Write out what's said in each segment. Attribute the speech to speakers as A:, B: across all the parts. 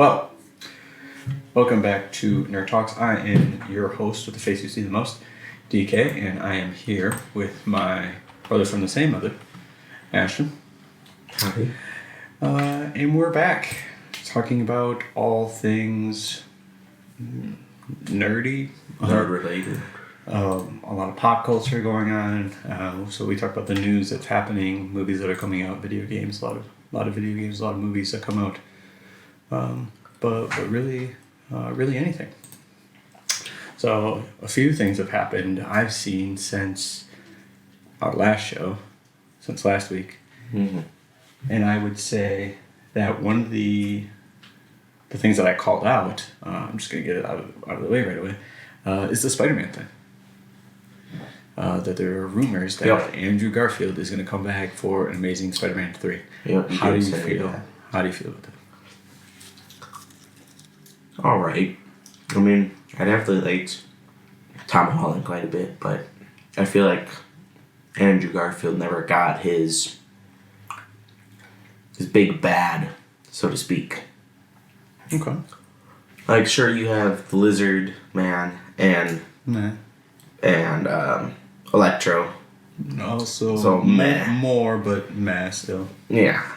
A: Well, welcome back to Nerd Talks. I am your host with the face you see the most, DK, and I am here with my brother from the same mother, Ashton.
B: Howdy.
A: And we're back talking about all things nerdy.
B: Nerd related.
A: A lot of pop culture going on. So we talk about the news that's happening, movies that are coming out, video games, a lot of video games, a lot of movies that come out. But really anything. So a few things have happened I've seen since our last show, since last week.
B: Mm-hmm.
A: And I would say that one of the things that I called out, I'm just going to get it out of the way right away, is the Spider-Man thing. That there are rumors that Andrew Garfield is going to come back for an Amazing Spider-Man 3.
B: Yep,
A: How do you feel? That. How do you feel about that?
B: All right. I mean, I definitely liked Tom Holland quite a bit, but I feel like Andrew Garfield never got his big bad, so to speak.
A: Okay.
B: Like, sure, you have the Lizard Man and Electro.
A: Also,
B: so
A: more, but meh still.
B: Yeah.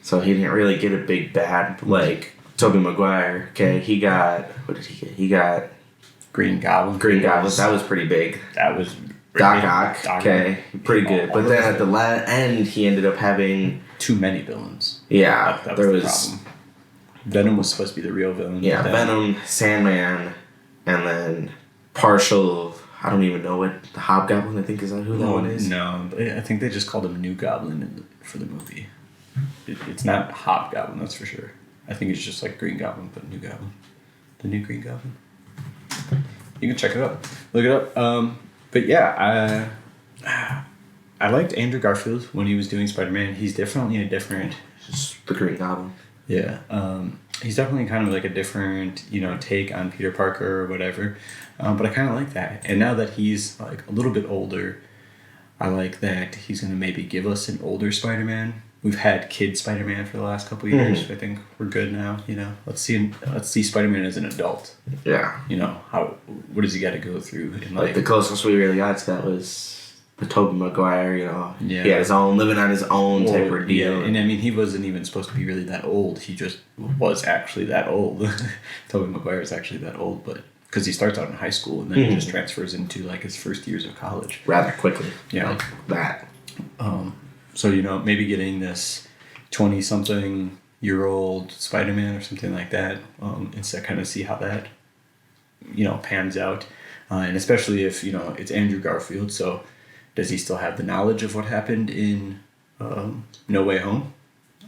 B: So he didn't really get a big bad like Tobey Maguire. Okay, he got, what did he get? He got
A: Green Goblin.
B: That was pretty big.
A: That was
B: Doc Ock. Okay, pretty good. But then at the end, he ended up having
A: too many villains.
B: Yeah,
A: that was the problem. Venom was supposed to be the real villain.
B: Yeah, Venom, Sandman, and then partial. I don't even know what the Hobgoblin. I think is that who that one is.
A: No, I think they just called him New Goblin for the movie. It's not Hobgoblin, that's for sure. I think it's just like Green Goblin, but New Goblin. The new Green Goblin. You can check it out. Look it up. But yeah, I liked Andrew Garfield when he was doing Spider-Man. He's definitely a different...
B: Just the Green Goblin.
A: Yeah. He's definitely kind of like a different, take on Peter Parker or whatever. But I kind of like that. And now that he's like a little bit older, I like that he's going to maybe give us an older Spider-Man. We've had kid Spider-Man for the last couple of years. I think we're good now. Let's see Spider-Man as an adult.
B: Yeah.
A: What does he got to go through in life?
B: Like the closest we really got to that was the Tobey Maguire.
A: Yeah.
B: He had his own, living on his own type of deal.
A: Yeah, and I mean he wasn't even supposed to be really that old. He just was actually that old. Tobey Maguire is actually that old, but because he starts out in high school and then he just transfers into like his first years of college
B: rather quickly.
A: Yeah,
B: like that.
A: So, maybe getting this 20-something-year-old Spider-Man or something like that, and to kind of see how that, pans out. And especially if, it's Andrew Garfield, so does he still have the knowledge of what happened in No Way Home?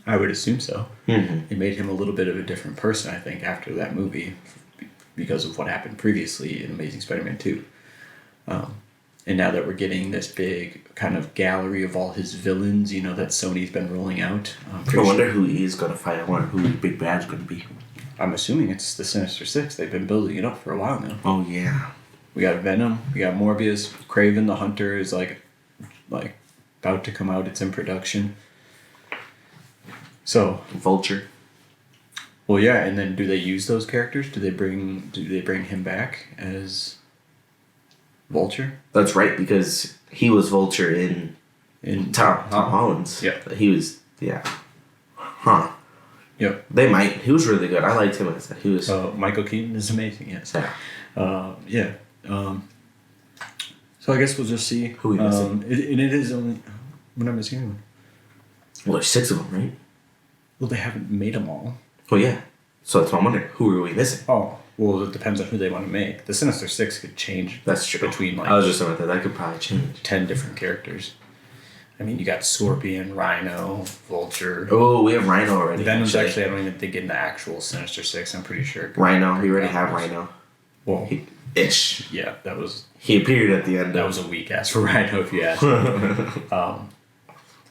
A: I would assume so. It made him a little bit of a different person, I think, after that movie because of what happened previously in Amazing Spider-Man 2. And now that we're getting this big kind of gallery of all his villains, that Sony's been rolling out.
B: I wonder who he's going to fight. I wonder who his big bad's going to be.
A: I'm assuming it's the Sinister Six. They've been building it up for a while now.
B: Oh, yeah.
A: We got Venom. We got Morbius. Kraven the Hunter is like about to come out. It's in production. So
B: Vulture.
A: Well, yeah, and then do they use those characters? Do they bring him back as Vulture?
B: That's right, because he was Vulture in Tom Holland's.
A: Yeah.
B: He was, yeah. Huh.
A: Yep.
B: They might. He was really good. I liked him as that. He was.
A: Michael Keaton is amazing, yes.
B: Yeah.
A: Yeah. So I guess we'll just see.
B: Who we missing?
A: It is only... We're not missing anyone.
B: Well, there's 6 of them, right?
A: Well, they haven't made them all.
B: Well, yeah. So that's what I'm wondering. Who are we missing?
A: Oh, well, it depends on who they want to make. The Sinister Six could change.
B: That's true.
A: Between
B: I was just saying that could probably change.
A: 10 different characters. I mean, you got Scorpion, Rhino, Vulture.
B: Oh, we have Rhino already.
A: Venom's actually, I don't even think in the actual Sinister Six. I'm pretty sure.
B: Rhino, we already have Rhino.
A: Well,
B: ish.
A: Yeah, that was.
B: He appeared at the end.
A: That was a weak ass for Rhino, if you ask me.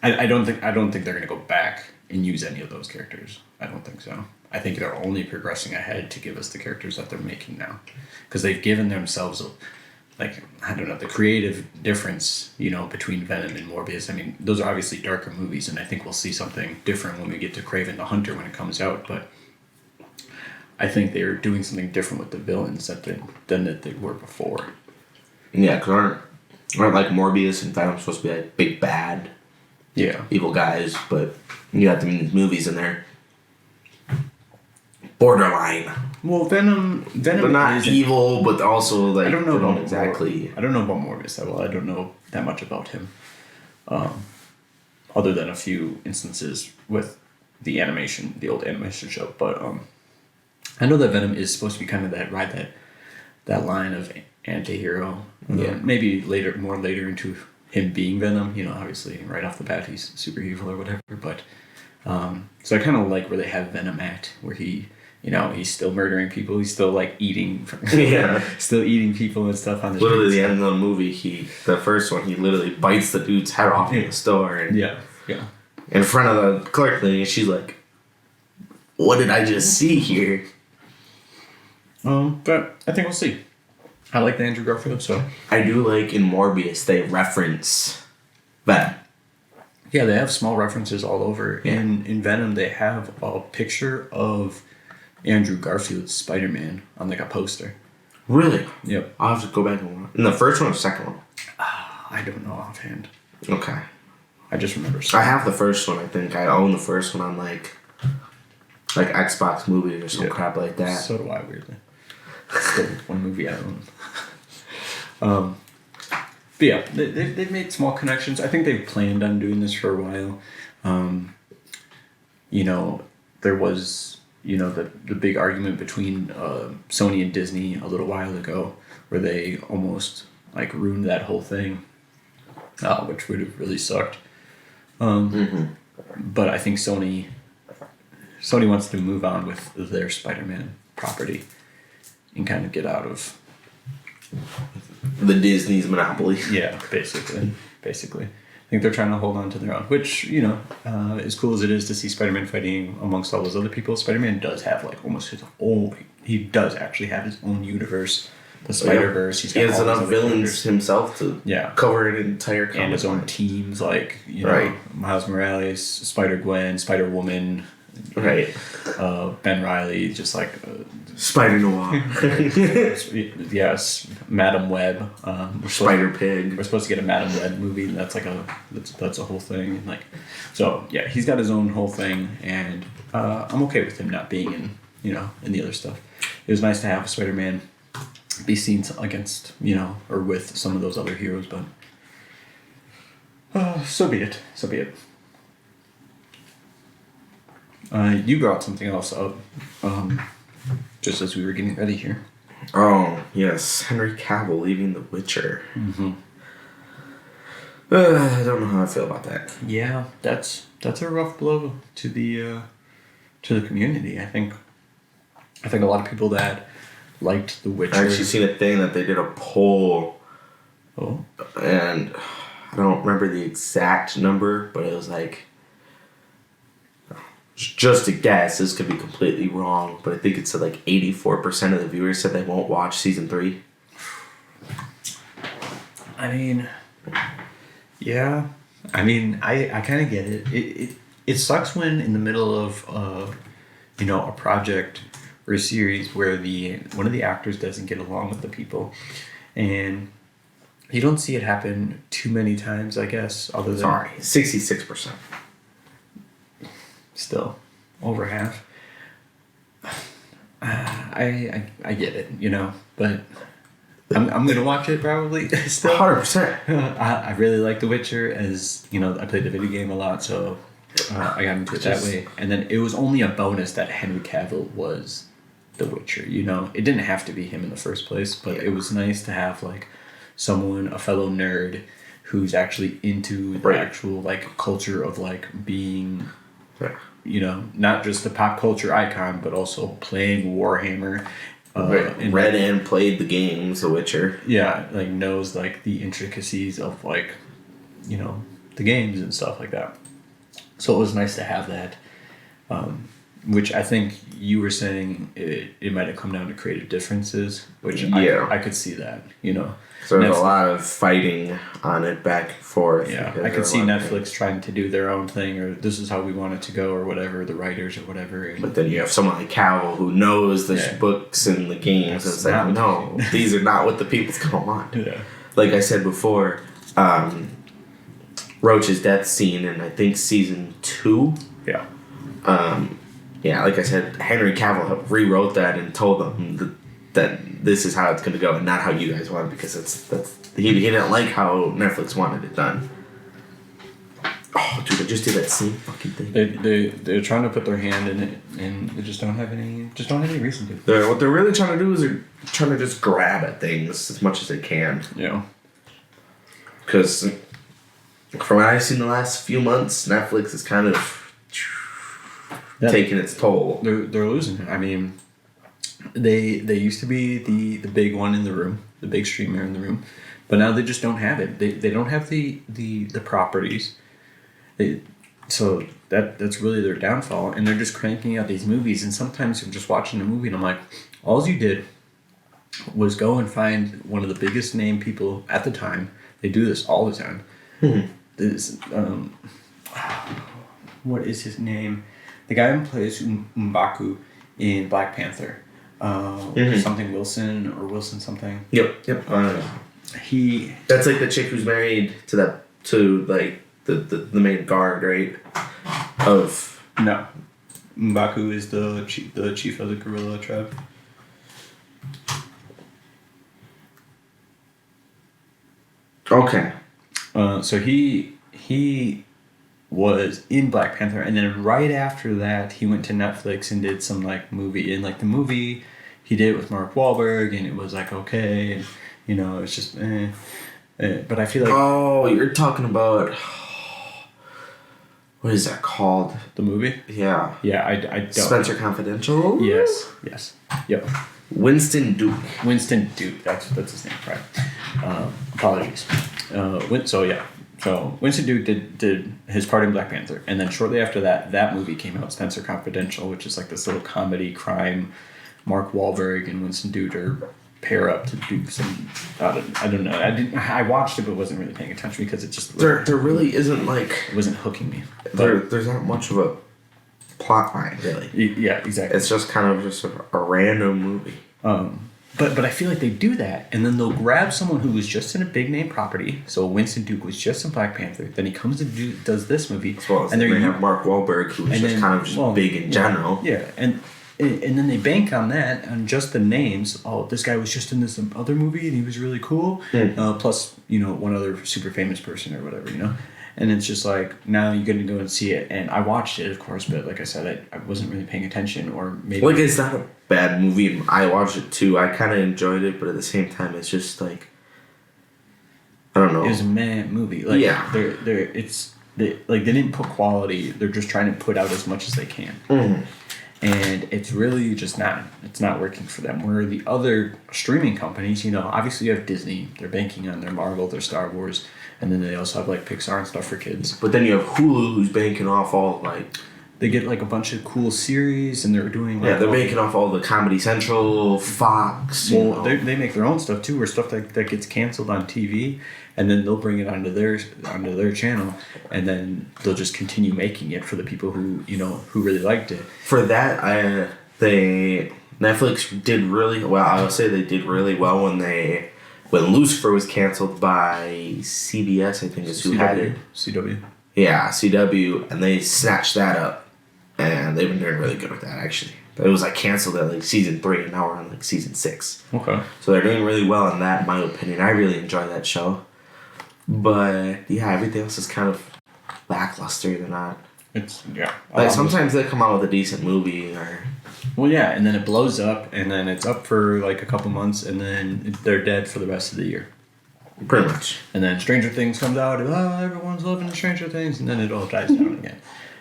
A: I don't think they're gonna go back and use any of those characters. I don't think so. I think they're only progressing ahead to give us the characters that they're making now, because they've given themselves the creative difference, between Venom and Morbius. I mean, those are obviously darker movies, and I think we'll see something different when we get to Kraven the Hunter when it comes out. But I think they're doing something different with the villains than that they were before.
B: Yeah, because aren't like Morbius and Venom supposed to be like big bad, evil guys? But you got them in these movies and they're borderline.
A: Well, Venom.
B: They're not evil, but also like
A: I don't know about
B: exactly.
A: I don't know about Morbius that well. I don't know that much about him, other than a few instances with the old animation show. But I know that Venom is supposed to be kind of that line of anti-hero.
B: Yeah.
A: Maybe more later into him being Venom. Obviously right off the bat he's super evil or whatever. But so I kind of like where they have Venom at, where he. He's still murdering people. He's still like eating, still eating people and stuff on the
B: Literally,
A: streets.
B: the end of the movie, the first one, he literally bites the dude's head off in the store, and in front of the clerk lady, and she's like, "What did I just see here?"
A: But I think we'll see. I like the Andrew Garfield, so
B: I do like in Morbius they reference Venom.
A: Yeah, they have small references all over. Yeah. In Venom, they have a picture of Andrew Garfield's Spider-Man on like a poster.
B: Really?
A: Yep.
B: I'll have to go back and watch. In the first one or the second one?
A: I don't know offhand.
B: Okay.
A: I just remember.
B: I have the first one. I think I own the first one on like Xbox movies or some crap like that.
A: So do I, weirdly. Still one movie I own. But yeah, they've made small connections. I think they've planned on doing this for a while. There was the big argument between Sony and Disney a little while ago, where they almost like ruined that whole thing, which would have really sucked. But I think Sony wants to move on with their Spider-Man property and kind of get out of
B: the Disney's monopoly.
A: Yeah, basically. I think they're trying to hold on to their own, which, as cool as it is to see Spider-Man fighting amongst all those other people, Spider-Man does have like almost his own, he does actually have his own universe, the Spider-Verse.
B: He has enough villains himself to cover an entire comic.
A: And his own teams, like, Miles Morales, Spider-Gwen, Spider-Woman,
B: right?
A: Ben Reilly, just like
B: Spider-Noir.
A: Yes, Madam Web.
B: Spider-Pig.
A: We're supposed to get a Madam Web movie, and that's a whole thing. And so yeah, he's got his own whole thing, and I'm okay with him not being in the other stuff. It was nice to have Spider-Man be seen against or with some of those other heroes, but so be it. You brought something else up, just as we were getting ready here.
B: Oh, yes. Henry Cavill leaving The Witcher.
A: Mm-hmm.
B: I don't know how I feel about that.
A: Yeah, that's a rough blow to the community. I think a lot of people that liked The Witcher.
B: I actually seen a thing that they did a poll.
A: Oh.
B: And I don't remember the exact number, but it was like, just a guess, this could be completely wrong, but I think it said like 84% of the viewers said they won't watch season 3.
A: I mean, yeah. I mean, I kind of get it. It sucks when in the middle of a project or a series where one of the actors doesn't get along with the people, and you don't see it happen too many times, I guess, other than
B: 66%.
A: Still, over half. I get it, but I'm gonna watch it probably still.
B: 100%.
A: I really like The Witcher, as I played the video game a lot, so I got into it that way. And then it was only a bonus that Henry Cavill was The Witcher. It didn't have to be him in the first place, but it was nice to have like someone, a fellow nerd, who's actually into the actual like culture of like being.
B: Right.
A: Not just a pop culture icon, but also playing Warhammer.
B: Read and played the games, The Witcher.
A: Yeah, like knows like the intricacies of like, the games and stuff like that. So it was nice to have that. which I think you were saying it might have come down to creative differences, which I could see that, you know.
B: So there's a lot of fighting on it back and forth.
A: Yeah, I could see Netflix trying to do their own thing, or this is how we want it to go, or whatever, the writers or whatever.
B: But then you have someone like Cavill who knows the books and the games, and it's like, no, these are not what the people's gonna want.
A: Yeah.
B: Like I said before, Roach's death scene in I think season 2.
A: Yeah.
B: Yeah, like I said, Henry Cavill rewrote that and told them that this is how it's going to go and not how you guys want it, because he didn't like how Netflix wanted it done. Oh, dude, I just did that same fucking thing.
A: They're trying to put their hand in it, and they just don't have any reason to.
B: What they're really trying to do is they're trying to just grab at things as much as they can.
A: Yeah.
B: Because from what I've seen the last few months, Netflix is kind of taking its toll.
A: They're losing it. I mean, they used to be the big one in the room, the big streamer in the room, but now they just don't have it. They don't have the properties. So that's really their downfall, and they're just cranking out these movies. And sometimes I'm just watching a movie and I'm like, all you did was go and find one of the biggest name people at the time. They do this all the time. Mm-hmm. This what is his name? The guy who plays M'Baku in Black Panther. Something Wilson or Wilson something.
B: Yep. That's like the chick who's married to the main guard, right?
A: No, M'Baku is the chief of the gorilla tribe.
B: Okay.
A: So he was in Black Panther, and then right after that, he went to Netflix and did some movie. And the movie, he did it with Mark Wahlberg, and it was okay, and it's just but I feel like
B: you're talking about what is that called?
A: The movie?
B: Yeah.
A: Yeah, I don't.
B: Spencer Confidential?
A: Yes. Yep.
B: Winston Duke.
A: That's his name, right? Apologies. So Winston Duke did his part in Black Panther, and then shortly after that movie came out, Spencer Confidential, which is this little comedy crime. Mark Wahlberg and Winston Duke pair up to do some. I don't know. I watched it, but wasn't really paying attention because it just
B: there really isn't
A: it wasn't hooking me.
B: There's not much of a plot line, really.
A: Yeah, exactly.
B: It's just kind of just a random movie.
A: But I feel like they do that, and then they'll grab someone who was just in a big name property. So Winston Duke was just in Black Panther. Then he comes and does this movie.
B: As well as they have Mark Wahlberg, who's just kind of just big in general.
A: Yeah, and then they bank on that, on just the names. Oh, this guy was just in this other movie, and he was really cool. Plus, one other super famous person or whatever, And it's just now you're going to go and see it. And I watched it, of course, but like I said, I wasn't really paying attention, or maybe...
B: it's not a bad movie. I watched it too. I kind of enjoyed it, but at the same time, it's just I don't know.
A: It was a mad movie. They didn't put quality. They're just trying to put out as much as they can. Mm-hmm. And it's really just it's not working for them. Where the other streaming companies, obviously you have Disney. They're banking on their Marvel, their Star Wars, and then they also have Pixar and stuff for kids.
B: But then you have Hulu, who's banking off all
A: they get a bunch of cool series, and they're doing
B: they're banking off all the Comedy Central, Fox.
A: Well, they make their own stuff too, or stuff that gets canceled on TV, and then they'll bring it onto their channel, and then they'll just continue making it for the people who really liked it.
B: For that, Netflix did really well. I would say they did really well when Lucifer was canceled by CBS, I think is who had it.
A: CW.
B: Yeah, CW, and they snatched that up. And they've been doing really good with that, actually. But it was canceled at season 3, and now we're on season 6.
A: Okay.
B: So they're doing really well on that, in my opinion. I really enjoy that show. But yeah, everything else is kind of lackluster. They're not.
A: It's yeah.
B: Sometimes they come out with a decent movie or.
A: Well, yeah, and then it blows up, and then it's up for a couple months, and then they're dead for the rest of the year.
B: Pretty much.
A: And then Stranger Things comes out, and everyone's loving Stranger Things, and then it all dies down again.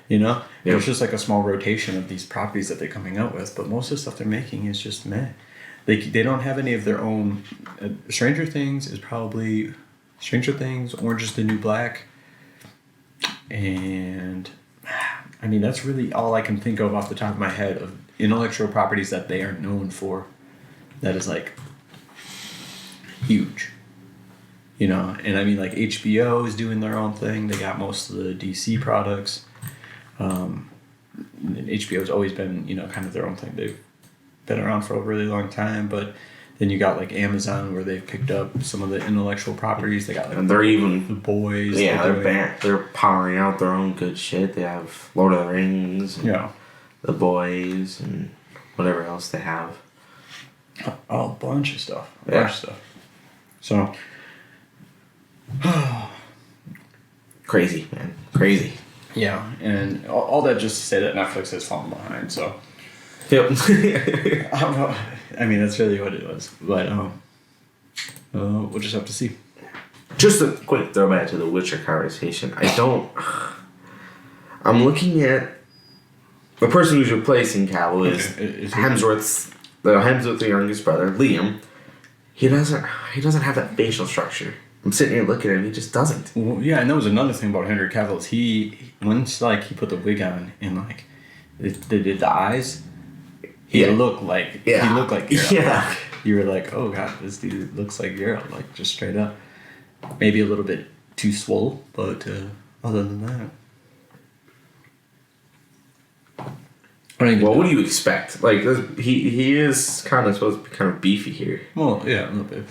A: Yep. It's just a small rotation of these properties that they're coming out with, but most of the stuff they're making is just meh. They don't have any of their own. Stranger Things is probably Stranger Things, Orange is the New Black, and I mean, that's really all I can think of off the top of my head of intellectual properties that they are known for. That is like huge. You know, and I mean, like HBO is doing their own thing. They got most of the DC products. And HBO's always been, you know, kind of their own thing. They've been around for a really long time, but then you got like Amazon where they've picked up some of the intellectual properties. They got like
B: And they're even
A: The Boys.
B: yeah, they're powering out their own good shit. They have Lord of the Rings, and
A: Yeah.
B: The Boys, and whatever else they have.
A: A bunch of stuff. A
B: Yeah.
A: bunch of stuff. So
B: Crazy, man, crazy.
A: yeah, and all that just to say that Netflix has fallen behind. So
B: Yep.
A: I don't know. I mean, that's really what it was. But we'll just have to see.
B: Just a quick throwback to the Witcher conversation. I'm looking at the person who's replacing Cavill is Hemsworth's youngest brother, Liam. He doesn't have that facial structure. I'm sitting here looking at him. He just doesn't.
A: Well, yeah, and that was another thing about Henry Cavill is once like he put the wig on and like they did the eyes. He looked like Geralt.
B: Yeah.
A: Like, you were like, oh god, this dude looks like Geralt, like just straight up. Maybe a little bit too swole, but other than that.
B: What do you expect? Like he is kind of supposed to be kind of beefy here.
A: Well, yeah, a little bit.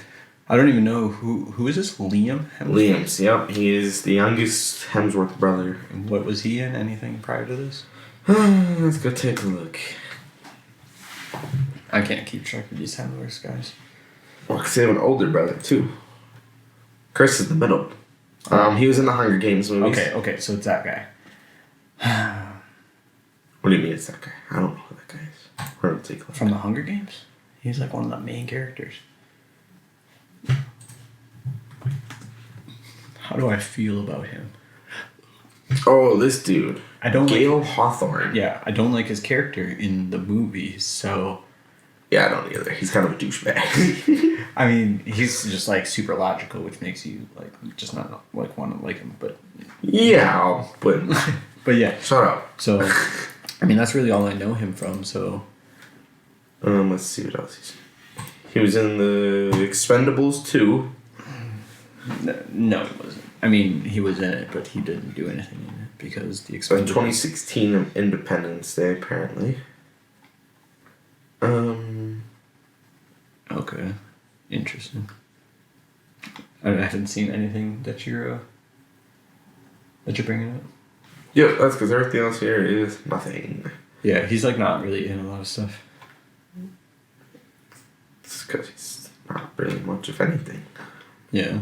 A: I don't even know who is this? Liam Hemsworth?
B: Liam's, yep. He is the youngest Hemsworth brother.
A: And what was he in? Anything prior to this?
B: Let's go take a look.
A: I can't keep track of these Hemsworth guys.
B: Well, because they have an older brother too. Chris is the middle. He was in the Hunger Games movies.
A: Okay, so it's that guy.
B: What do you mean it's that guy? I don't know who that guy is. We're gonna take a look.
A: From the Hunger Games? He's like one of the main characters. How do I feel about him?
B: Oh, this dude.
A: I don't
B: Gale Hawthorne.
A: Yeah, I don't like his character in the movies, so...
B: Yeah, I don't either. He's kind of a douchebag.
A: I mean, he's just like super logical, which makes you like just not like want to like him, but...
B: Yeah, but...
A: But yeah.
B: Shut up.
A: So, I mean, that's really all I know him from, so...
B: Let's see what else he's... He was in the Expendables 2.
A: No, he wasn't. I mean, he was in it, but he didn't do anything in it because the
B: Expendables... 2016 Independence Day, apparently.
A: Okay. Interesting. I haven't seen anything that you're bringing up.
B: Yep, that's because everything else here is nothing.
A: Yeah, he's like not really in a lot of stuff.
B: It's because he's not really much of anything.
A: Yeah.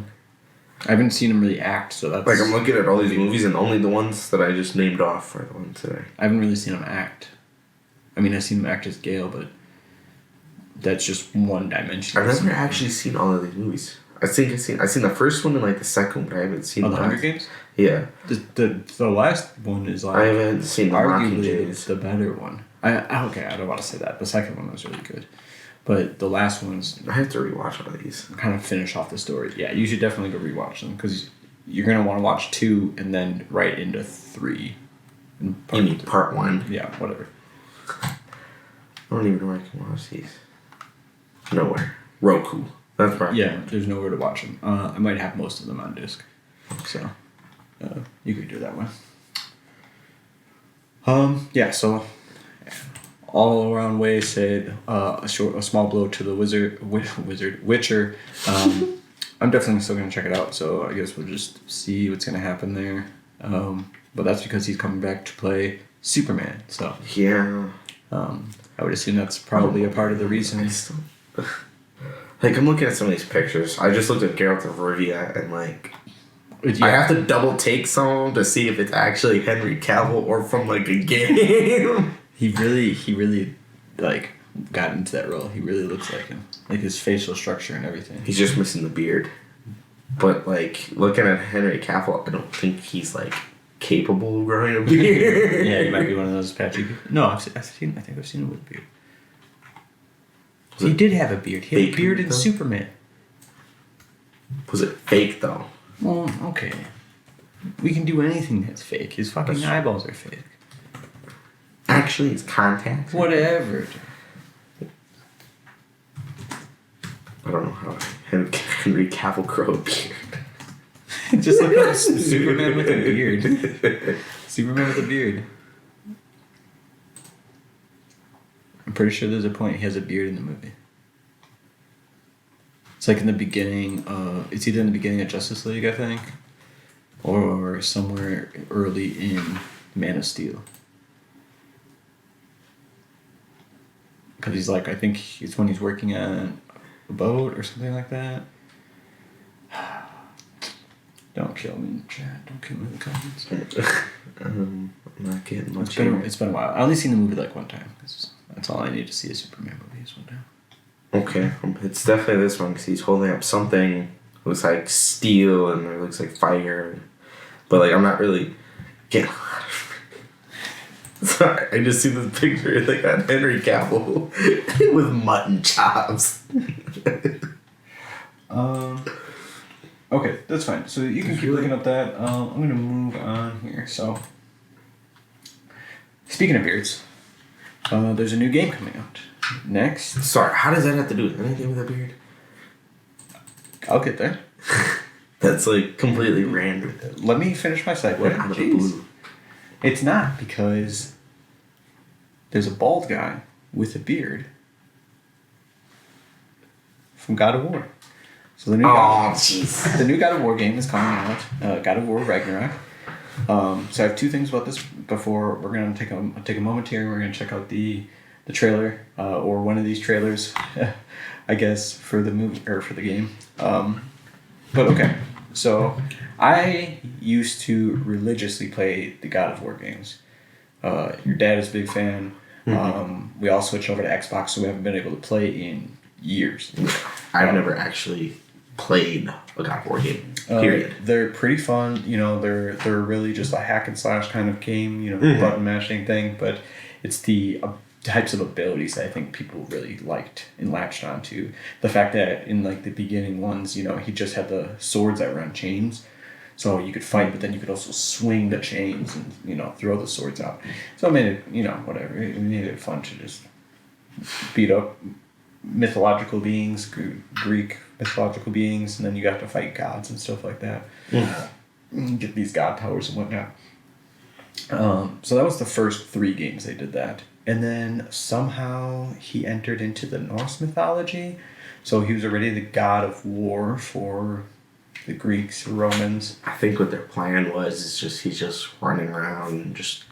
A: I haven't seen him really act, so that's...
B: Like, I'm looking at all these movies, and only the ones that I just named off are the ones that
A: I haven't really seen him act. I mean, I've seen him act as Gale, but that's just one dimension.
B: I've never actually seen all of these movies. I've seen the first one and like the second, but I haven't seen
A: the Hunger Games?
B: Yeah.
A: The last one is like...
B: I haven't seen the
A: arguably the better one. Okay, I don't want to say that. The second one was really good. But the last one's...
B: I have to rewatch all of these.
A: Kind of finish off the story. Yeah, you should definitely go rewatch them because you're going to want to watch 2 and then right into 3.
B: You mean part 1?
A: Yeah, whatever.
B: I don't even know where I can watch these. Nowhere. Roku. That's right.
A: Yeah, there's nowhere to watch them. I might have most of them on disc. So, you could do it that way. Yeah, so... all around way said a small blow to the Witcher. I'm definitely still gonna check it out, so I guess we'll just see what's gonna happen there. But that's because he's coming back to play Superman. So
B: yeah,
A: I would assume that's probably a part of the reason.
B: Like, I'm looking at some of these pictures. I just looked at Geralt of Rivia and like.
A: Yeah.
B: I have to double take some of them to see if it's actually Henry Cavill or from like a game.
A: He really, like, got into that role. He really looks like him. Like, his facial structure and everything.
B: He's just missing the beard. But, like, looking at Henry Cavill, I don't think he's, like, capable of growing a beard.
A: Yeah, he might be one of those patchy... No, I think I've seen him with a beard. He did have a beard. He had a beard in Superman.
B: Was it fake, though?
A: Well, okay. We can do anything that's fake. His fucking eyeballs are fake.
B: actually? It's contacts?
A: Whatever.
B: I don't know how Henry Cavill grow a beard.
A: Just look up Superman with a beard. Superman with a beard. I'm pretty sure there's a point he has a beard in the movie. It's like in the beginning it's either in the beginning of Justice League, I think, or somewhere early in Man of Steel. Because he's like, I think it's when he's working on a boat or something like that. Don't kill me in the chat. Don't kill me in the comments.
B: I'm not getting much.
A: It's been a while. I only seen the movie like one time. That's all I need to see a Superman movie is one time.
B: Okay, it's definitely this one because he's holding up something. It looks like steel and it looks like fire, but like I'm not really getting. Sorry, I just see this picture. They got Henry Cavill with mutton chops.
A: Okay, that's fine. So you can keep looking up that. I'm gonna move on here. So, speaking of beards, there's a new game coming out next.
B: Sorry, how does that have to do with anything with a beard?
A: I'll get there.
B: That's like completely random.
A: Let me finish my segue.
B: Out of the blue.
A: It's not, because there's a bald guy with a beard from God of War. So the new the new God of War game is coming out. God of War Ragnarok. So I have two things about this before we're gonna take a moment here and we're gonna check out the trailer or one of these trailers, I guess, for the movie or for the game. But okay, so I used to religiously play the God of War games. Your dad is a big fan. Mm-hmm. We all switched over to Xbox, so we haven't been able to play in years.
B: I've never actually played a God of War game. Period.
A: They're pretty fun. You know, they're really just a hack and slash kind of game. You know, button mashing thing. But it's the types of abilities that I think people really liked and latched onto. The fact that in like the beginning ones, you know, he just had the swords that were on chains. So you could fight, but then you could also swing the chains and, you know, throw the swords out. So it made it, you know, whatever. It made it fun to just beat up mythological beings, Greek mythological beings, and then you got to fight gods and stuff like that. Get these god powers and whatnot. So that was the first 3 games they did that. And then somehow he entered into the Norse mythology. So he was already the god of war for the Greeks, Romans.
B: I think what their plan was is just he's just running around and just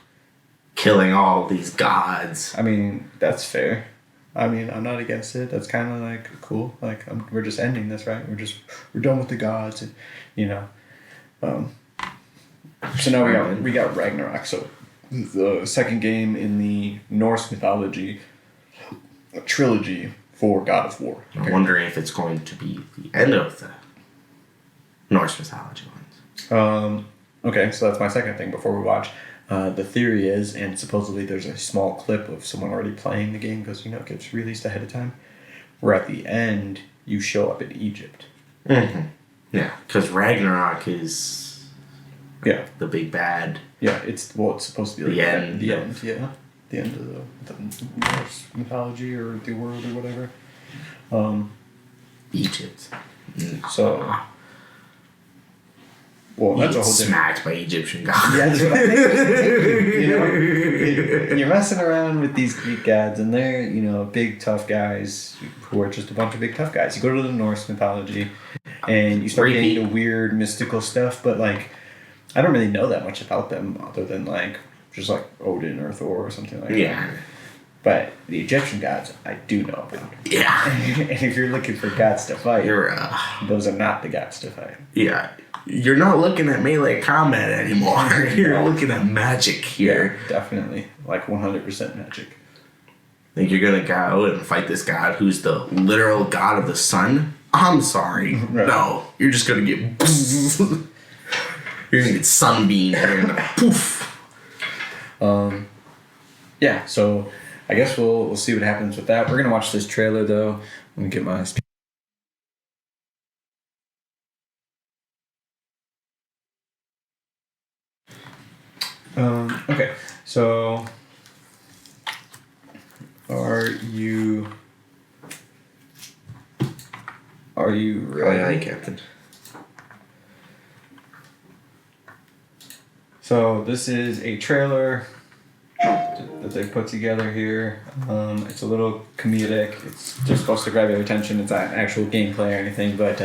B: killing all these gods.
A: I mean, that's fair. I mean, I'm not against it. That's kind of like cool. Like we're just ending this, right? We're done with the gods, and, you know. So now we got Ragnarok. So the second game in the Norse mythology trilogy for God of War.
B: I'm wondering if it's going to be the end of the Norse mythology ones.
A: Okay, so that's my second thing before we watch. The theory is, and supposedly there's a small clip of someone already playing the game because, you know, it gets released ahead of time, where at the end you show up in Egypt.
B: Mm-hmm. Yeah, because Ragnarok is the big bad.
A: Yeah, it's supposed to be like
B: the end.
A: The end, yeah. The end of the Norse mythology or the world or whatever.
B: Egypt.
A: So... Well, that's a whole
B: smacked by Egyptian gods.
A: Yeah, that's what I think. You know, you're messing around with these Greek gods, and they're, you know, big tough guys who are just a bunch of big tough guys. You go to the Norse mythology, and you start getting into weird mystical stuff, but like, I don't really know that much about them other than like just like Odin or Thor or something like that. But the Egyptian gods, I do know about.
B: Yeah.
A: And if you're looking for gods to fight, those are not the gods to fight.
B: Yeah. You're not looking at melee combat anymore. You're looking at magic here.
A: Yeah, definitely. Like 100% magic.
B: Think you're going to go and fight this god who's the literal god of the sun? I'm sorry. Right. No. You're just going to get... You're going to get sunbeamed. You're going to poof.
A: Yeah, so I guess we'll see what happens with that. We're going to watch this trailer, though. Let me get my... Okay, so Are you ready?
B: Aye, Captain.
A: So this is a trailer that they put together here. It's a little comedic. It's just supposed to grab your attention. It's not actual gameplay or anything, but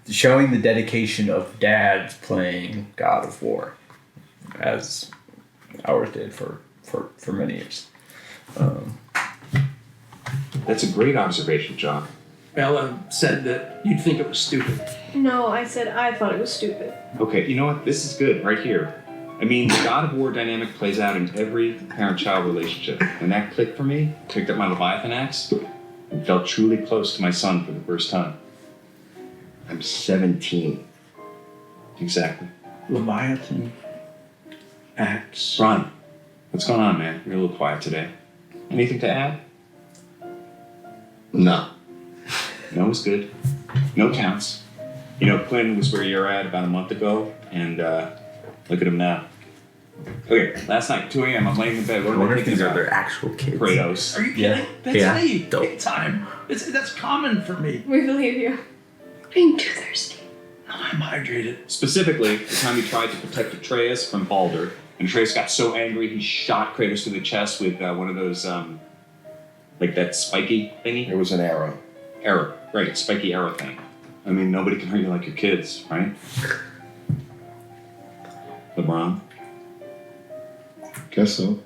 A: showing the dedication of dads playing God of War, as ours did for many years.
C: That's a great observation, John.
D: Bella said that you'd think it was stupid.
E: No, I said I thought it was stupid.
C: Okay, you know what? This is good right here. I mean, the God of War dynamic plays out in every parent-child relationship. When that clicked for me, picked up my Leviathan axe, and felt truly close to my son for the first time.
F: I'm 17.
C: Exactly.
D: Leviathan. Axe.
C: Ron, what's going on, man? You're a little quiet today. Anything to add?
F: No.
C: No is good. No counts. You know, Quinn was where you're at about a month ago, and look at him now. Okay, last night, 2 a.m., I'm laying in bed. What
B: I
C: am I
B: wonder if
C: thinking
B: these are
C: about?
B: their actual kids.
C: Kratos.
D: Are you kidding? That's
B: Yeah.
D: me.
B: Dope.
D: Big time. That's common for me.
E: We believe you. Being too thirsty.
D: I'm hydrated.
C: Specifically, the time he tried to protect Atreus from Baldur, and Atreus got so angry he shot Kratos through the chest with one of those, like that spiky thingy?
F: It was an arrow.
C: Arrow. Right, spiky arrow thing. I mean, nobody can hurt you like your kids, right? LeBron,
F: Guess so.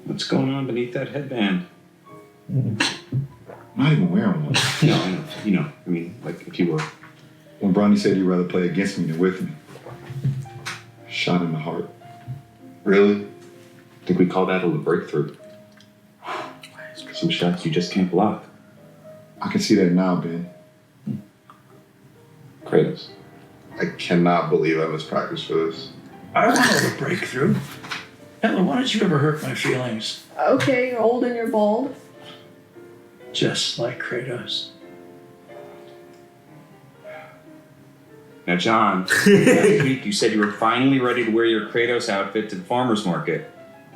C: what's going on beneath that headband?
F: I'm not even wearing one.
C: No, I know. You know, I mean, like if you were.
F: When Bronny said he'd rather play against me than with me. Shot in the heart. Really?
C: I think we call that a breakthrough. Some shots you just can't block.
F: I can see that now, Ben.
C: Kratos.
F: I cannot believe I must practice for this.
D: I want a breakthrough. Ella, why don't you ever hurt my feelings?
E: Okay, you're old and you're bald.
D: Just like Kratos.
C: Now, John, last week you said you were finally ready to wear your Kratos outfit to the farmer's market.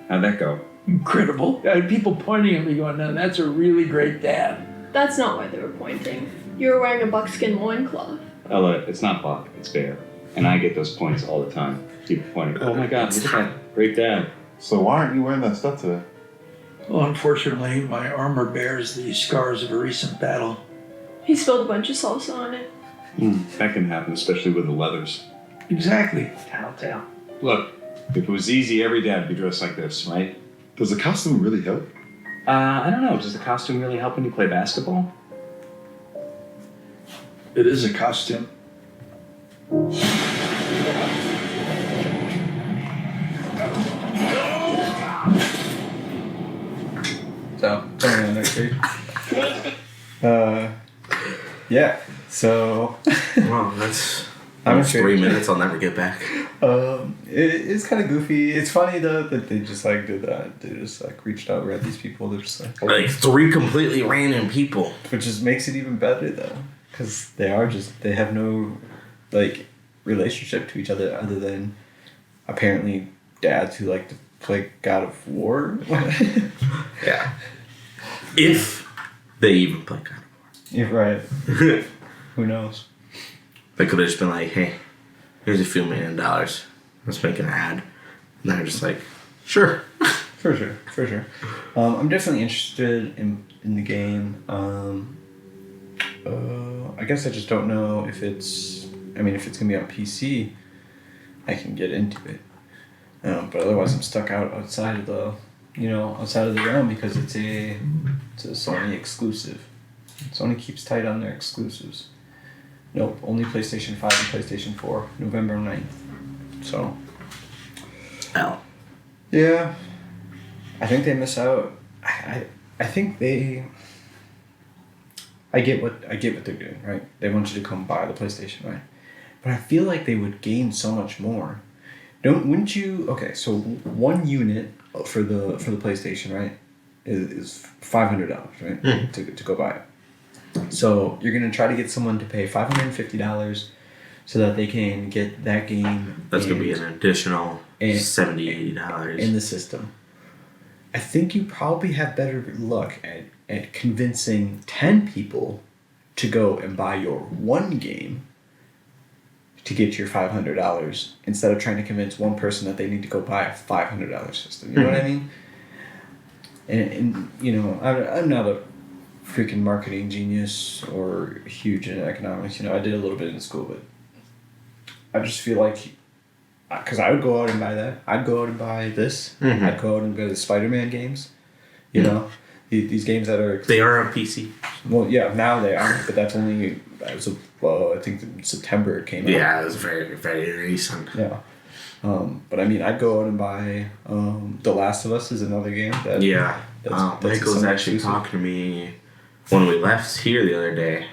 C: How'd that go?
D: Incredible. I had people pointing at me going, now that's a really great dad.
E: That's not why they were pointing. You were wearing a buckskin loincloth.
C: Ella, it's not Buck, it's Bear. And I get those points all the time. People pointing, oh my god, look at that. Great dad.
F: So why aren't you wearing that stuff today?
D: Well, unfortunately, my armor bears the scars of a recent battle.
E: He spilled a bunch of salsa on it.
C: That can happen, especially with the leathers.
D: Exactly. Tattletale.
C: Look, if it was easy, every dad would be dressed like this, right?
F: Does the costume really help?
C: I don't know. Does the costume really help when you play basketball?
D: It is a costume.
A: So, turning on next week. Yeah. So,
B: Well, that's
A: I'm
B: almost
A: sure.
B: 3 minutes I'll never get back.
A: It's kind of goofy. It's funny though that they just like did that. They just like reached out, at these people. They're just like,
B: Like 3 completely random people.
A: which just makes it even better though, because they have no like relationship to each other than apparently dads who like to play God of War.
B: Yeah. If they even play God
A: Yeah, right.
B: of War.
A: Who knows?
B: They could have just been like, hey, here's a few $1 million. Let's make an ad. And they're just like, sure.
A: For sure. I'm definitely interested in the game. I guess I just don't know if it's gonna be on PC. I can get into it, but otherwise I'm stuck outside of the realm because it's a Sony exclusive. Sony keeps tight on their exclusives. Nope, only PlayStation 5 and PlayStation 4, November 9th. So.
B: L.
A: Yeah, I think they miss out. I think they. I get what they're doing, right? They want you to come buy the PlayStation, right? But I feel like they would gain so much more. Wouldn't you? Okay, so one unit for the PlayStation, right, is $500, right?
B: Mm.
A: To go buy it. So you're gonna try to get someone to pay $550 so that they can get that game.
B: That's going to be an additional
A: and-
B: $70, $80.
A: in the system. I think you probably have better luck at convincing 10 people to go and buy your one game to get your $500 instead of trying to convince one person that they need to go buy a $500 system. You know what I mean? And you know, I'm not a freaking marketing genius or huge in economics. You know, I did a little bit in school, but I just feel like, because I would go out and buy that. I'd go out and buy this.
B: Mhm.
A: I'd go out and buy the Spider-Man games. You know, these games that are...
B: They are on PC.
A: Well, yeah, now they are, but that's only... I think in September it came out.
B: Yeah, it was very, very recent.
A: Yeah. But I mean, I'd go out and buy The Last of Us is another game.
B: Yeah.
A: That's
B: Michael was actually talking to me when we left here the other day.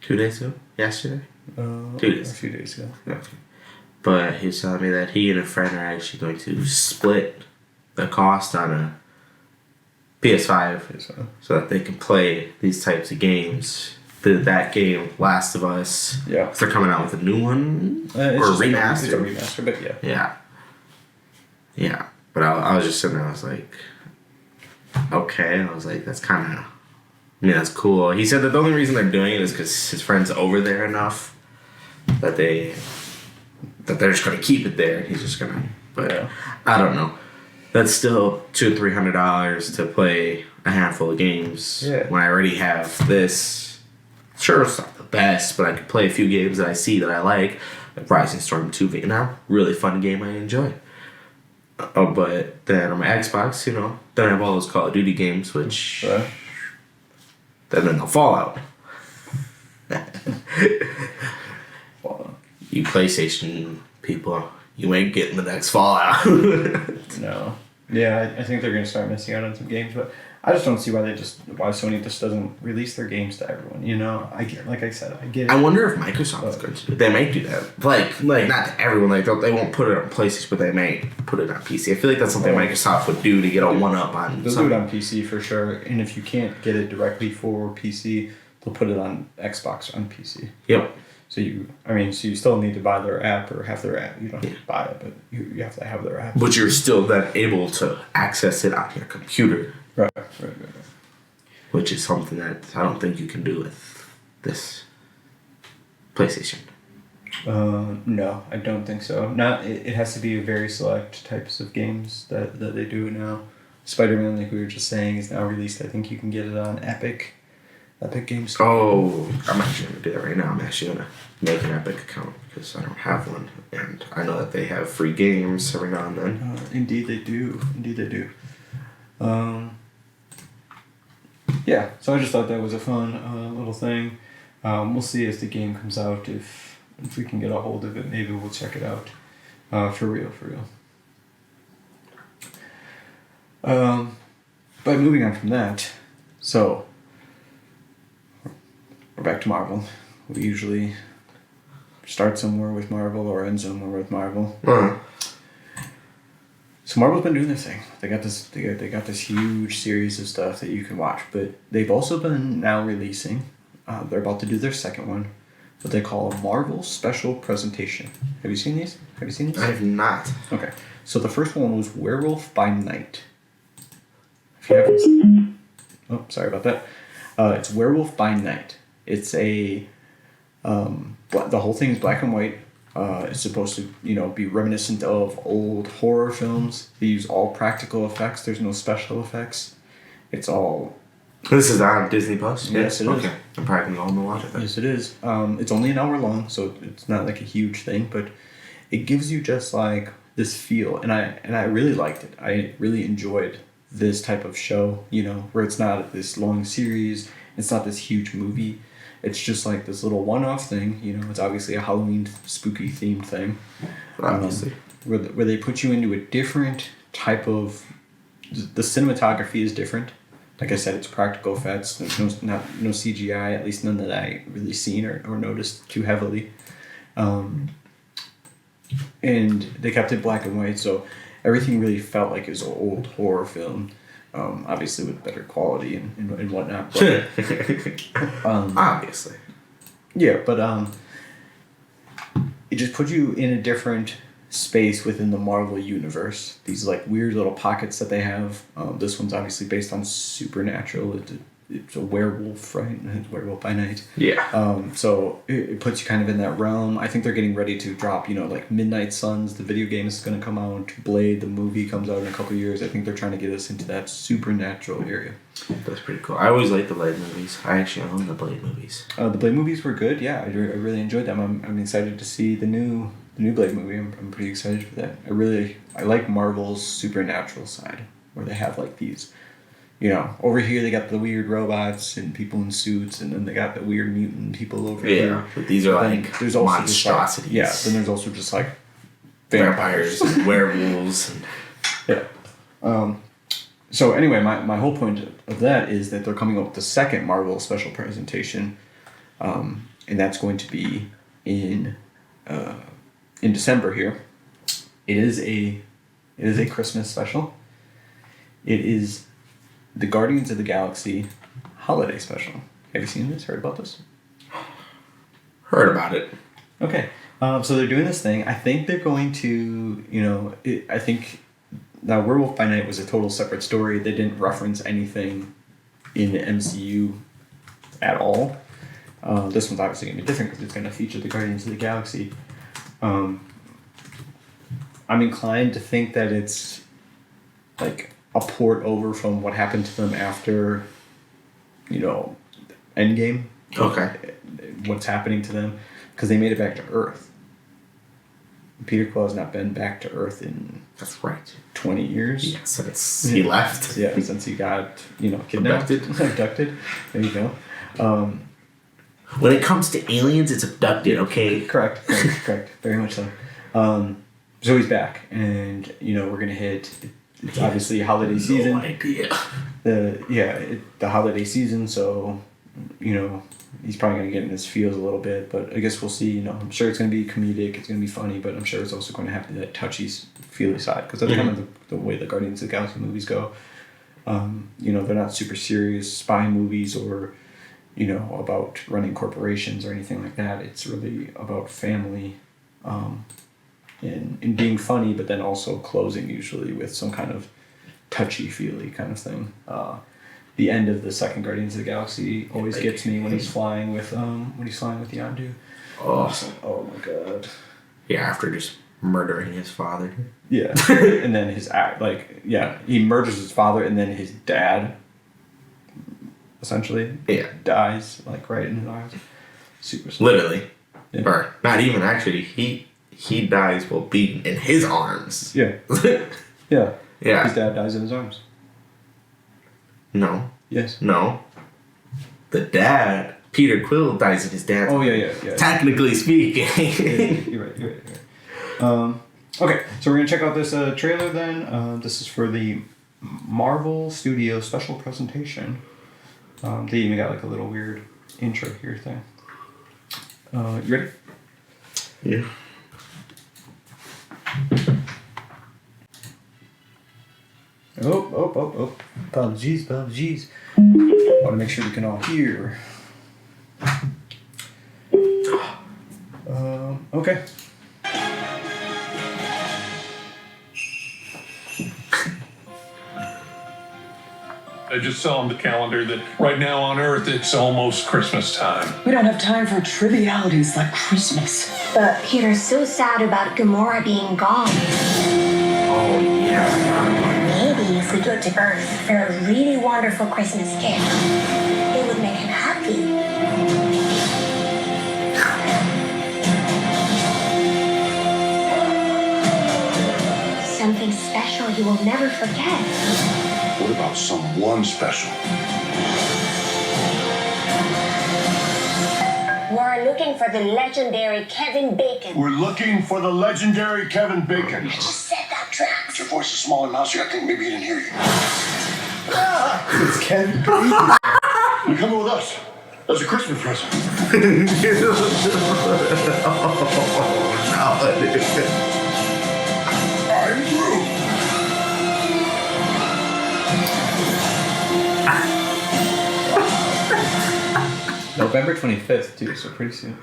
B: 2 days ago? Yesterday? 2 days.
A: A few days ago.
B: Okay. But he was telling me that he and a friend are actually going to split the cost on a PS5 so that they can play these types of games. That game, Last of Us.
A: Yeah.
B: They're coming out with a new one?
A: It's
B: or
A: just
B: remaster?
A: It's a remaster, but yeah.
B: Yeah. Yeah. But I was just sitting there, I was like, okay. I was like, that's kind of, I mean, that's cool. He said that the only reason they're doing it is because his friend's over there enough that they're just going to keep it there. He's just going to, but
A: Yeah.
B: I don't know. That's still $200 or $300 to play a handful of games.
A: Yeah.
B: When I already have this, sure, it's not the best, but I can play a few games that I see that I like Rising Storm 2 Vietnam, really fun game I enjoy. Oh, but then on my Xbox, you know, then I have all those Call of Duty games, which then the Fallout.
A: Well,
B: You PlayStation people, you ain't getting the next Fallout.
A: no. Yeah, I think they're going to start missing out on some games, but I just don't see why Sony just doesn't release their games to everyone. You know, I get it.
B: I wonder if Microsoft is going to do it. They might do that. Like not to everyone. Like they won't put it on PlayStation, but they might put it on PC. I feel like that's something Microsoft would do to get a one up on.
A: They'll do it on PC for sure, and if you can't get it directly for PC, they'll put it on Xbox on PC.
B: Yep.
A: So you still need to buy their app or have their app. You don't have to buy it, but you have to have their app.
B: But you're still then able to access it on your computer.
A: Right.
B: Which is something that I don't think you can do with this PlayStation.
A: No, I don't think so. It has to be very select types of games that they do now. Spider-Man, like we were just saying, is now released. I think you can get it on Epic Games Store.
B: Oh, I'm actually going to do that right now. I'm actually going to make an Epic account because I don't have one. And I know that they have free games every now and then.
A: Indeed they do. Yeah, so I just thought that was a fun little thing. We'll see as the game comes out if we can get a hold of it. Maybe we'll check it out for real. But moving on from that, so we're back to Marvel. We usually start somewhere with Marvel or end somewhere with Marvel.
B: Uh-huh.
A: So Marvel's been doing this thing. They got this huge series of stuff that you can watch, but they've also been now releasing. They're about to do their second one, what they call a Marvel Special Presentation. Have you seen these?
B: I have not.
A: Okay. So the first one was Werewolf by Night. If you haven't seen... Oh, sorry about that. It's Werewolf by Night. It's the whole thing is black and white. It's supposed to, be reminiscent of old horror films. They use all practical effects. There's no special effects. It's all...
B: This is on Disney Plus?
A: Yes, it is.
B: Okay. I'm probably going to watch it then.
A: Yes, it is. It's only an hour long, so it's not like a huge thing, but it gives you just like this feel, and I really liked it. I really enjoyed this type of show, where it's not this long series, it's not this huge movie. It's just like this little one-off thing, it's obviously a Halloween spooky themed thing.
B: Obviously.
A: Where they put you into a different type of... The cinematography is different. Like I said, it's practical effects. There's no CGI, at least none that I really seen or noticed too heavily. And they kept it black and white, so everything really felt like it was an old horror film. Obviously with better quality and whatnot. But,
B: obviously.
A: Yeah, but it just put you in a different space within the Marvel universe. These like weird little pockets that they have. This one's obviously based on supernatural. It's a werewolf, right? It's werewolf by night.
B: Yeah.
A: So it puts you kind of in that realm. I think they're getting ready to drop, like Midnight Suns, the video game is going to come out. Blade, the movie, comes out in a couple of years. I think they're trying to get us into that supernatural area.
B: That's pretty cool. I always liked the Blade movies. I actually own the Blade movies.
A: The Blade movies were good. Yeah, I really enjoyed them. I'm excited to see the new Blade movie. I'm pretty excited for that. I like Marvel's supernatural side, where they have like these, over here they got the weird robots and people in suits, and then they got the weird mutant people over here.
B: But these are
A: Then
B: like
A: there's also
B: monstrosities.
A: then there's also just like
B: Vampires and werewolves.
A: Yeah. So anyway, my whole point of that is that they're coming up with the second Marvel special presentation, and that's going to be in December here. It is a Christmas special. It is the Guardians of the Galaxy holiday special. Have you seen this? Heard about this?
B: Heard about it.
A: Okay. So they're doing this thing. I think they're going to, I think now Werewolf by Night was a total separate story. They didn't reference anything in the MCU at all. This one's obviously going to be different because it's going to feature the Guardians of the Galaxy. I'm inclined to think that it's like a port over from what happened to them after, Endgame.
B: Okay.
A: What's happening to them, because they made it back to Earth. Peter Quill has not been back to Earth in
B: That's right.
A: 20 years.
B: Yeah, since he left.
A: Yeah, since he got, kidnapped. Abducted. There you go.
B: When it comes to aliens, it's abducted, okay?
A: Correct. Very much so. So he's back, and, we're going to hit, it's obviously holiday season.
B: No idea.
A: The holiday season, so, he's probably going to get in his feels a little bit, but I guess we'll see. I'm sure it's going to be comedic, it's going to be funny, but I'm sure it's also going to have that touchy, feely side, because that's kind of the way the Guardians of the Galaxy movies go. They're not super serious spy movies or, about running corporations or anything like that. It's really about family, and being funny, but then also closing usually with some kind of touchy-feely kind of thing. The end of the second Guardians of the Galaxy always gets me when he's flying with Yondu. Oh my god.
B: Yeah, after just murdering his father.
A: Yeah, and then he murders his father, and then his dad essentially dies right in his arms. Super sad.
B: Literally.
A: Yeah.
B: Or not even actually. He dies while being in his arms.
A: Yeah. Yeah.
B: Yeah.
A: His dad dies in his arms.
B: No.
A: Yes.
B: No. The dad, Peter Quill, dies in his dad's
A: Oh,
B: arms.
A: yeah.
B: Technically speaking.
A: You're right. Okay, so we're going to check out this trailer then. This is for the Marvel Studio special presentation. They even got a little weird intro here thing. You ready?
B: Yeah.
A: Oh. Apologies. I want to make sure we can all hear. Okay.
G: I just saw on the calendar that right now on Earth it's almost Christmas time.
H: We don't have time for trivialities like Christmas.
I: But Peter's so sad about Gamora being gone.
B: Oh, yeah.
I: Maybe if we go to Earth for a really wonderful Christmas gift, it would make him happy. Something special he will never forget.
J: What about someone special?
I: We're looking for the legendary Kevin Bacon.
J: We're looking for the legendary Kevin Bacon.
I: You just said that, Drax.
J: But your voice is small and mousy. I think maybe he didn't hear you.
A: It's Kevin.
J: You're coming with us. As a Christmas present.
B: Oh, no, dude.
J: I'm through.
A: November 25th, too, so pretty soon.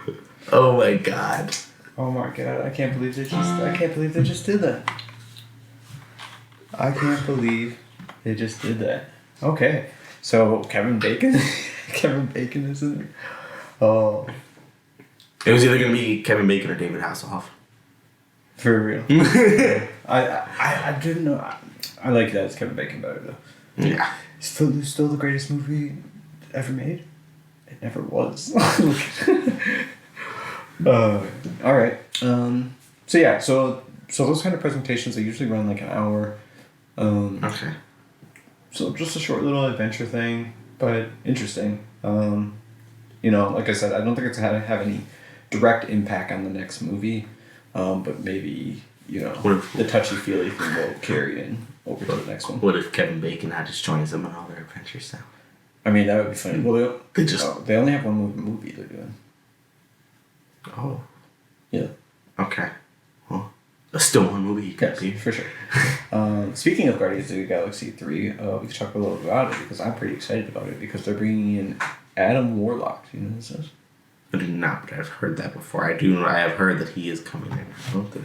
B: Oh my god.
A: Oh my god! I can't believe they just did that. I can't believe they just did that. Okay, so Kevin Bacon, Kevin Bacon is in there. Oh,
B: It was either gonna be Kevin Bacon or David Hasselhoff.
A: for real. I didn't know. I like that. It's Kevin Bacon better though.
B: Yeah.
A: Still the greatest movie ever made. It never was. All right. So yeah. So those kind of presentations, they usually run like an hour.
B: Okay.
A: So just a short little adventure thing, but interesting. Like I said, I don't think it's gonna have any direct impact on the next movie, but maybe the touchy-feely thing will carry in over to the next one.
B: What if Kevin Bacon had just joins them in all their adventures now?
A: I mean, that would be funny. Well,
B: They
A: they only have one movie they're doing.
B: Oh.
A: Yeah.
B: Okay. Well, still one movie you can see.
A: For sure. Speaking of Guardians of the Galaxy 3, we can talk a little about it because I'm pretty excited about it because they're bringing in Adam Warlock. Do you know who this is?
B: I do not, but I've heard that before. I have heard that he is coming in.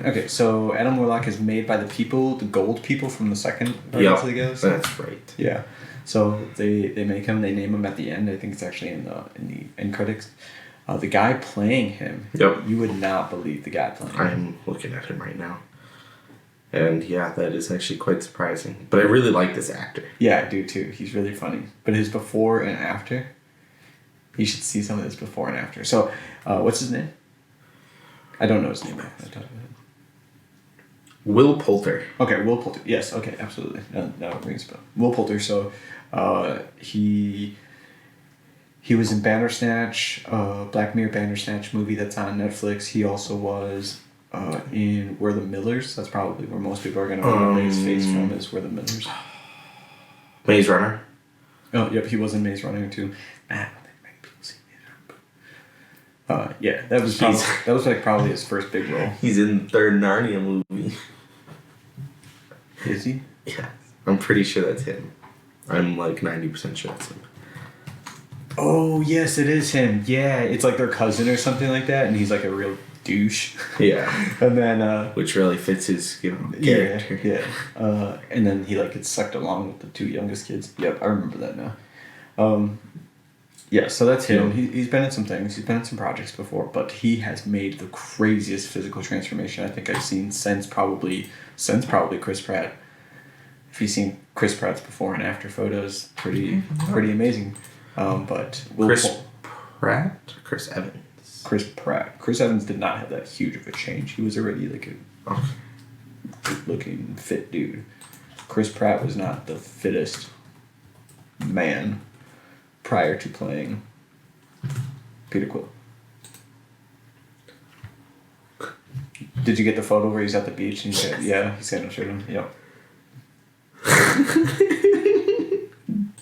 A: Okay, so Adam Warlock is made by the gold people from the second Guardians of the Galaxy.
B: That's right.
A: Yeah. So they make him, they name him at the end. I think it's actually in the end credits. The guy playing him, you would not believe the guy playing him.
B: I'm looking at him right now. And yeah, that is actually quite surprising. But I really like this actor.
A: Yeah, I do too. He's really funny. But his before and after, you should see some of his before and after. So, what's his name? I don't know his name.
B: Will Poulter.
A: Okay, Will Poulter. Yes, okay, absolutely. Now it rings a bell. Will Poulter, so he was in Bandersnatch, Black Mirror Bandersnatch movie that's on Netflix. He also was in We're the Millers. That's probably where most people are going to remember his face from is We're the Millers.
B: Maze Runner.
A: Oh, yep, he was in Maze Runner too. I don't think many people see Maze Runner. But, yeah, that was like probably his first big role.
B: He's in the third Narnia movie.
A: Is he?
B: Yeah, I'm pretty sure that's him. I'm like 90% sure that's him.
A: Oh, yes, it is him. Yeah, it's like their cousin or something like that, and he's like a real douche.
B: Yeah.
A: And then
B: which really fits his character.
A: Yeah. And then he like gets sucked along with the two youngest kids. Yep, I remember that now. Yeah, so that's him. He's been in some things. He's been in some projects before, but he has made the craziest physical transformation I think I've seen since probably Chris Pratt. If you've seen Chris Pratt's before and after photos, pretty amazing. But
B: Chris Pratt? Chris Evans?
A: Chris Pratt. Chris Evans did not have that huge of a change. He was already like a good-looking, fit dude. Chris Pratt was not the fittest man prior to playing Peter Quill. Did you get the photo where he's at the beach and he's got no shirt on? Yep.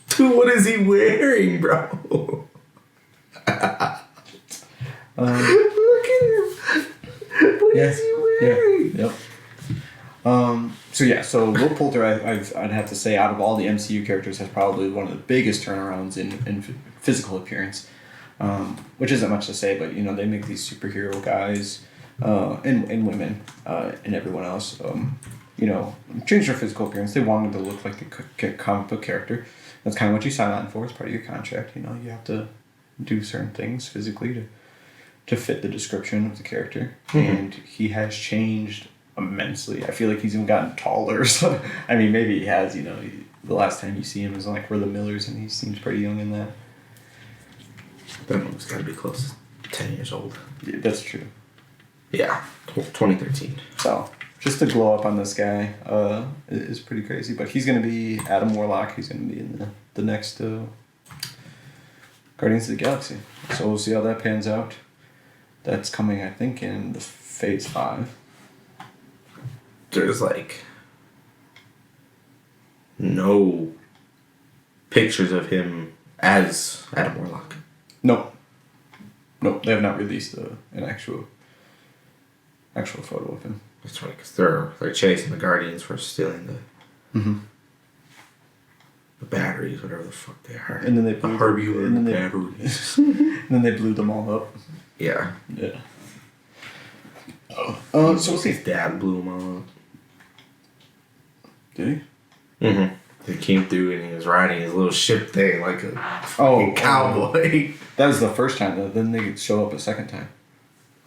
B: Dude, what is he wearing, bro? Look at him. What is he wearing?
A: Yeah. Yep. So Will Poulter, I'd have to say, out of all the MCU characters, has probably one of the biggest turnarounds in physical appearance, which isn't much to say, but they make these superhero guys and women and everyone else, change their physical appearance. They wanted to look like a comic book character. That's kind of what you sign on for. It's part of your contract. You have to do certain things physically to fit the description of the character, and he has changed immensely. I feel like he's even gotten taller. So, I mean, maybe he has. The last time you see him is like We're the Millers, and he seems pretty young in that.
B: That one's got to be close to 10 years old.
A: Yeah, that's true.
B: Yeah, 2013.
A: So, just to glow up on this guy is pretty crazy. But he's going to be Adam Warlock. He's going to be in the next Guardians of the Galaxy. So we'll see how that pans out. That's coming, I think, in the Phase 5.
B: There's no pictures of him as Adam Warlock.
A: Nope, they have not released an actual photo of him.
B: That's right, because they're chasing the Guardians for stealing the batteries, whatever the fuck they are.
A: And then they blew
B: batteries.
A: And then they blew them all up.
B: Yeah.
A: Yeah. So we'll see.
B: His dad blew him all up.
A: Did he?
B: Mm-hmm. He came through and he was riding his little ship thing like a fucking cowboy.
A: That was the first time, though. Then they show up a second time.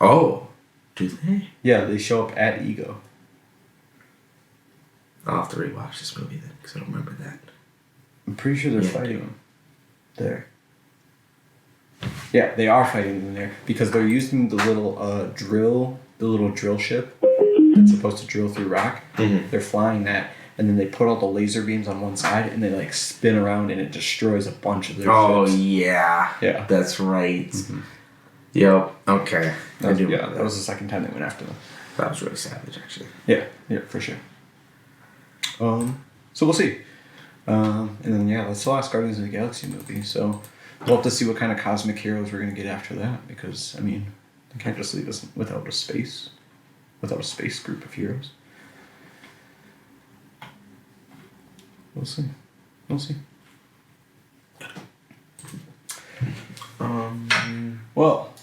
B: Oh. Do they?
A: Yeah, they show up at Ego.
B: I'll have to rewatch this movie then, because I don't remember that.
A: I'm pretty sure they're fighting them there. Yeah, they are fighting them there because they're using the little drill ship that's supposed to drill through rock.
B: Mm-hmm.
A: They're flying that, and then they put all the laser beams on one side, and they like spin around, and it destroys a bunch of their ships.
B: Yeah.
A: Yeah.
B: That's right.
A: Mm-hmm.
B: Yep. Okay.
A: That was the second time they went after them.
B: That was really savage, actually.
A: Yeah, for sure. So we'll see. And then that's the last Guardians of the Galaxy movie. So we'll have to see what kind of cosmic heroes we're gonna get after that. Because I mean, they can't just leave us without a space group of heroes. We'll see. Well,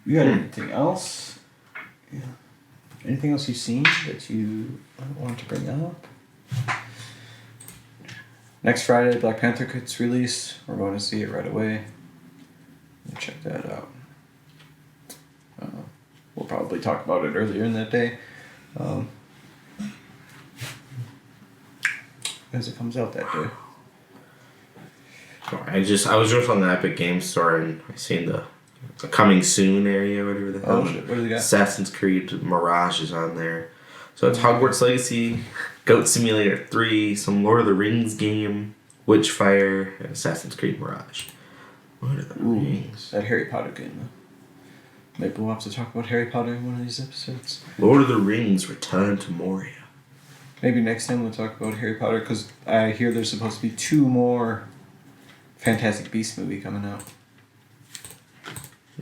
A: you got anything else? Yeah. Anything else you've seen that you want to bring up? Next Friday, Black Panther gets released. We're going to see it right away. Check that out. We'll probably talk about it earlier in that day. As it comes out that day.
B: I was just on the Epic Games Store and I seen the coming soon area, whatever the hell.
A: Oh shit, what do they got?
B: Assassin's Creed Mirage is on there. So it's Hogwarts Legacy, Goat Simulator 3, some Lord of the Rings game, Witchfire, and Assassin's Creed Mirage. Lord of the Rings.
A: That Harry Potter game, though. Maybe we'll have to talk about Harry Potter in one of these episodes.
B: Lord of the Rings Return to Moria.
A: Maybe next time we'll talk about Harry Potter, because I hear there's supposed to be 2 more Fantastic Beasts movie coming out.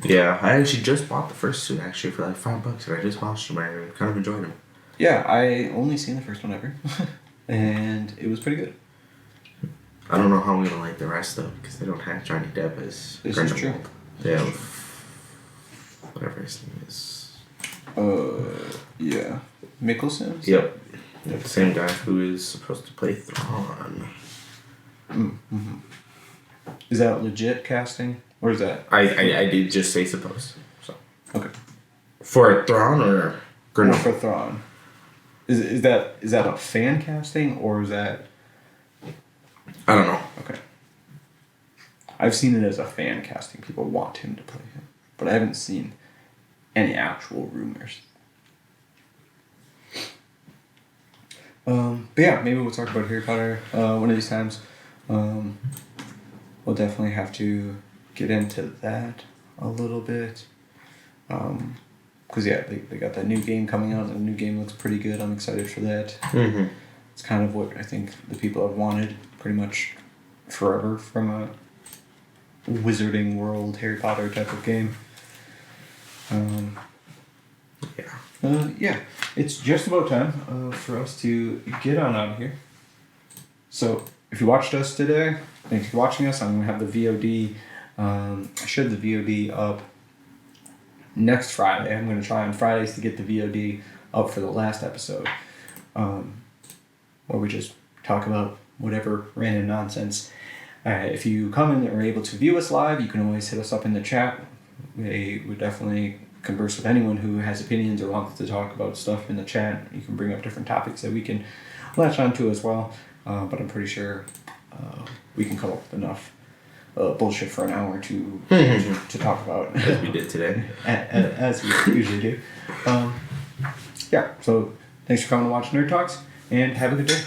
B: Yeah, I actually just bought the first 2 actually for like $5, and I just watched them and I kind of enjoyed them.
A: Yeah, I only seen the first one ever, and it was pretty good.
B: I don't know how I'm gonna like the rest though, because they don't have Johnny Depp as
A: This is true.
B: They have whatever his name is.
A: Yeah, Mickelson.
B: Yep. The same guy who is supposed to play Thrawn.
A: Mm-hmm. Is that legit casting, or is that?
B: I did just say supposed. So.
A: Okay.
B: For Thrawn or
A: Or for Thrawn. Is that a fan casting or is that?
B: I don't know.
A: Okay. I've seen it as a fan casting. People want him to play him, but I haven't seen any actual rumors. But yeah, maybe we'll talk about Harry Potter one of these times. We'll definitely have to get into that a little bit. Because they got that new game coming out. The new game looks pretty good. I'm excited for that.
B: Mm-hmm.
A: It's kind of what I think the people have wanted pretty much forever from a Wizarding World Harry Potter type of game. Yeah, it's just about time for us to get on out of here. So if you watched us today, thanks for watching us. I'm going to have the VOD. I should the VOD up next Friday. I'm going to try on Fridays to get the VOD up for the last episode, where we just talk about whatever random nonsense. If you come in and are able to view us live, you can always hit us up in the chat. We would definitely converse with anyone who has opinions or wants to talk about stuff in the chat. You can bring up different topics that we can latch onto as well. But I'm pretty sure we can come up with enough bullshit for an hour to talk about.
B: As we did today.
A: As we usually do. Yeah, so thanks for coming to watch Nerd Talks, and have a good day.